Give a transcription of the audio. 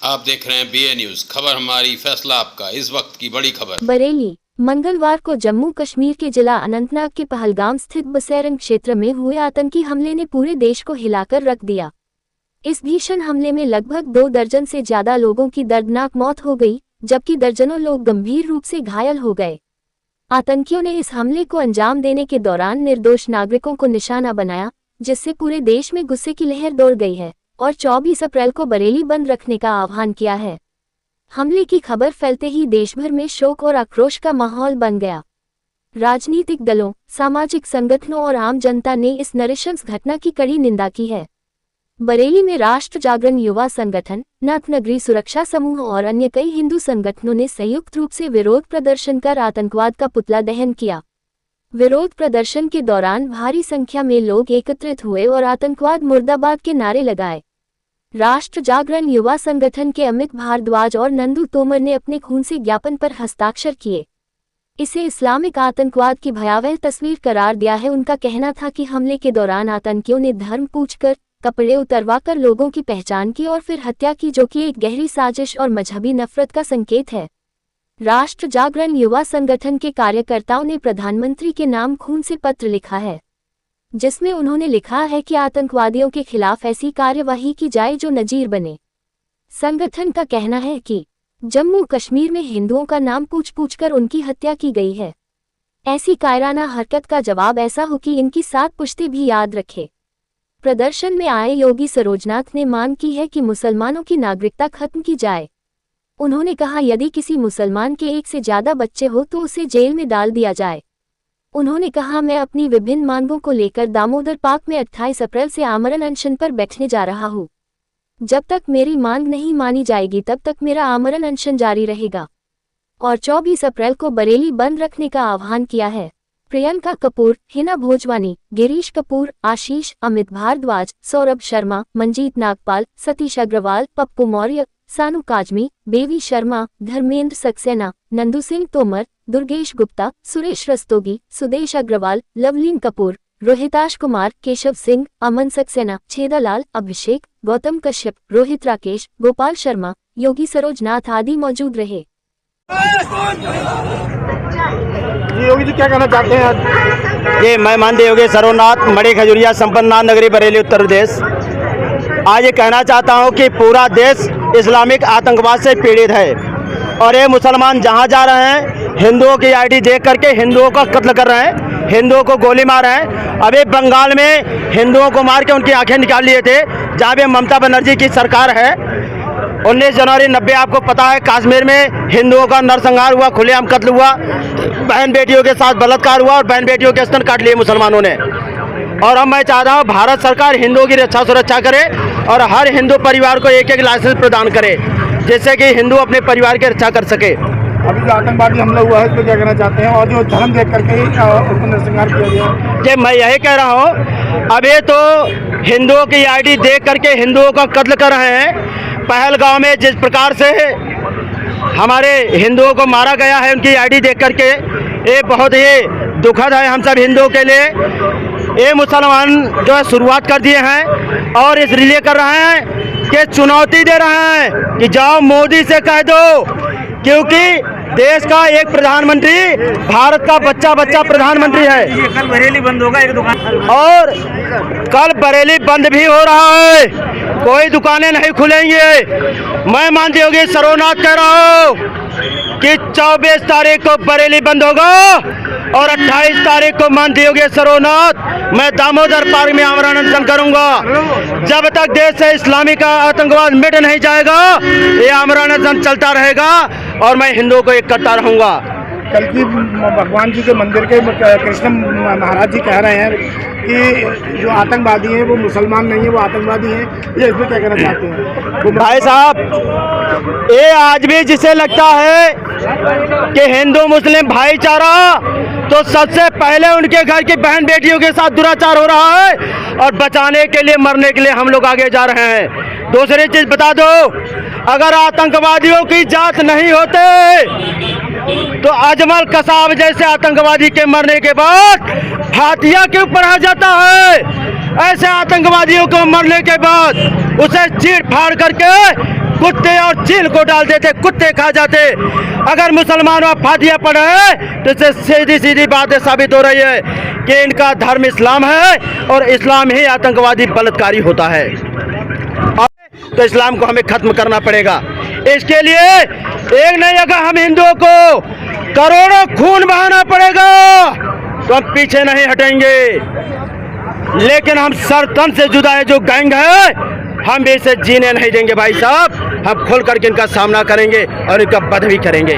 आप देख रहे हैं BA न्यूज, खबर हमारी फैसला आपका। इस वक्त की बड़ी खबर। बरेली मंगलवार को जम्मू कश्मीर के जिला अनंतनाग के पहलगाम स्थित बसैरन क्षेत्र में हुए आतंकी हमले ने पूरे देश को हिलाकर रख दिया। इस भीषण हमले में लगभग 2 दर्जन से ज्यादा लोगों की दर्दनाक मौत हो गई, जबकि दर्जनों लोग गंभीर रूप से घायल हो गए। आतंकियों ने इस हमले को अंजाम देने के दौरान निर्दोष नागरिकों को निशाना बनाया, जिससे पूरे देश में गुस्से की लहर दौड़ गई है और 24 अप्रैल को बरेली बंद रखने का आह्वान किया है। हमले की खबर फैलते ही देशभर में शोक और आक्रोश का माहौल बन गया। राजनीतिक दलों, सामाजिक संगठनों और आम जनता ने इस नृशंस घटना की कड़ी निंदा की है। बरेली में राष्ट्र जागरण युवा संगठन, नाथ नगरी सुरक्षा समूह और अन्य कई हिंदू संगठनों ने संयुक्त रूप से विरोध प्रदर्शन कर आतंकवाद का पुतला दहन किया। विरोध प्रदर्शन के दौरान भारी संख्या में लोग एकत्रित हुए और आतंकवाद मुर्दाबाद के नारे लगाए। राष्ट्र जागरण युवा संगठन के अमित भारद्वाज और नंदू तोमर ने अपने खून से ज्ञापन पर हस्ताक्षर किए। इसे इस्लामिक आतंकवाद की भयावह तस्वीर करार दिया है। उनका कहना था कि हमले के दौरान आतंकियों ने धर्म पूछकर, कपड़े उतरवाकर लोगों की पहचान की और फिर हत्या की, जो कि एक गहरी साजिश और मजहबी नफरत का संकेत है। राष्ट्र जागरण युवा संगठन के कार्यकर्ताओं ने प्रधानमंत्री के नाम खून से पत्र लिखा है, जिसमें उन्होंने लिखा है कि आतंकवादियों के खिलाफ ऐसी कार्यवाही की जाए जो नजीर बने। संगठन का कहना है कि जम्मू कश्मीर में हिंदुओं का नाम पूछ-पूछकर उनकी हत्या की गई है। ऐसी कायराना हरकत का जवाब ऐसा हो कि इनकी 7 पुश्ते भी याद रखे। प्रदर्शन में आए योगी सरोजनाथ ने मांग की है कि मुसलमानों की नागरिकता खत्म की जाए। उन्होंने कहा, यदि किसी मुसलमान के 1 से ज्यादा बच्चे हो तो उसे जेल में डाल दिया जाए। उन्होंने कहा, मैं अपनी विभिन्न मांगों को लेकर दामोदर पार्क में 28 अप्रैल से आमरण अनशन पर बैठने जा रहा हूँ। जब तक मेरी मांग नहीं मानी जाएगी तब तक मेरा आमरण अनशन जारी रहेगा। और 24 अप्रैल को बरेली बंद रखने का आह्वान किया है। प्रियंका कपूर, हिना भोजवानी, गिरीश कपूर, आशीष, अमित भारद्वाज, सौरभ शर्मा, मंजीत नागपाल, सतीश अग्रवाल, पप्पू मौर्य, सानू काजमी, बेवी शर्मा, धर्मेंद्र सक्सेना, नंदू सिंह तोमर, दुर्गेश गुप्ता, सुरेश रस्तोगी, सुदेश अग्रवाल, लवलीन कपूर, रोहिताश कुमार, केशव सिंह, अमन सक्सेना, छेदालाल, अभिषेक, गौतम कश्यप, रोहित राकेश, गोपाल शर्मा, योगी सरोजनाथ आदि मौजूद रहे। योगी जी क्या कहना चाहते हैं आज? ये मैं मानदेय योगी सरोनाथ, मड़े खजुरिया, संपन्न नाथ नगरी, बरेली, उत्तर प्रदेश। आज ये कहना चाहता हूँ कि पूरा देश इस्लामिक आतंकवाद से पीड़ित है और ये मुसलमान जहाँ जा रहे हैं हिंदुओं की आईडी देख करके हिंदुओं का कत्ल कर रहे हैं, हिंदुओं को गोली मार रहे हैं। अभी बंगाल में हिंदुओं को मार के उनकी आंखें निकाल लिए थे, जहाँ पे ममता बनर्जी की सरकार है। 19 जनवरी 90 आपको पता है, कश्मीर में हिंदुओं का नरसंहार हुआ, खुलेआम कत्ल हुआ, बहन बेटियों के साथ बलात्कार हुआ और बहन बेटियों के स्तन काट लिए मुसलमानों ने। और अब मैं चाहता हूँ भारत सरकार हिंदुओं की रक्षा सुरक्षा करे और हर हिंदू परिवार को 1-1 लाइसेंस प्रदान करे, जिससे कि हिंदू अपने परिवार की रक्षा कर सके। अभी जो आतंकवादी हमला हुआ है इस पर क्या कहना चाहते हैं? और जो धर्म देख करके उसको नरसंहार किया गया ये मैं यही कह रहा हूँ, अब ये तो हिंदुओं की आईडी देख करके हिंदुओं का कत्ल कर रहे हैं। पहलगाम में जिस प्रकार से हमारे हिंदुओं को मारा गया है उनकी आईडी देख करके, ये बहुत ही दुखद है हम सब हिंदुओं के लिए। ये मुसलमान जो है शुरुआत कर दिए हैं और इसलिए कर रहे हैं कि चुनौती दे रहे हैं कि जाओ मोदी से कह दो, क्योंकि देश का एक प्रधानमंत्री भारत का बच्चा प्रधानमंत्री है। कल बरेली बंद होगा एक दुकान, और कल बरेली बंद भी हो रहा है, कोई दुकानें नहीं खुलेंगे। मैं मानदेय योगी सरोनाथ कह रहा हूँ कि 24 तारीख को बरेली बंद होगा और 28 तारीख को मानदेय योगी सरोनाथ मैं दामोदर पार्क में आमरण अनशन करूंगा। जब तक देश से इस्लामी का आतंकवाद मिट नहीं जाएगा ये आमरण अनशन चलता रहेगा और मैं हिंदुओं को एक करता रहूंगा। कल की भगवान जी के मंदिर के कृष्ण महाराज जी कह रहे हैं कि जो आतंकवादी हैं वो मुसलमान नहीं है, वो आतंकवादी हैं। ये इस पर क्या कहना चाहते हैं? भाई साहब, ये आज भी जिसे लगता है कि हिंदू मुस्लिम भाईचारा, तो सबसे पहले उनके घर की बहन बेटियों के साथ दुराचार हो रहा है और बचाने के लिए मरने के लिए हम लोग आगे जा रहे हैं। दूसरी चीज बता दो, अगर आतंकवादियों की जांच नहीं होते तो अजमल कसाब जैसे आतंकवादी के मरने के बाद फातिया के ऊपर आ जाता है। ऐसे आतंकवादियों को मरने के बाद उसे चीर फाड़ करके कुत्ते और चील को डाल देते, कुत्ते खा जाते। अगर मुसलमान वहाँ फातिया पढ़े हैं तो इससे सीधी सीधी बातें साबित हो रही है कि इनका धर्म इस्लाम है और इस्लाम ही आतंकवादी बलात्कारी होता है। तो इस्लाम को हमें खत्म करना पड़ेगा। इसके लिए एक नहीं, अगर हम हिंदुओं को करोड़ों खून बहाना पड़ेगा तो हम पीछे नहीं हटेंगे। लेकिन हम सर तन से जुदा है, जो गैंग है हम भी इसे जीने नहीं देंगे भाई साहब। हम खोल करके इनका सामना करेंगे और इनका वध भी करेंगे।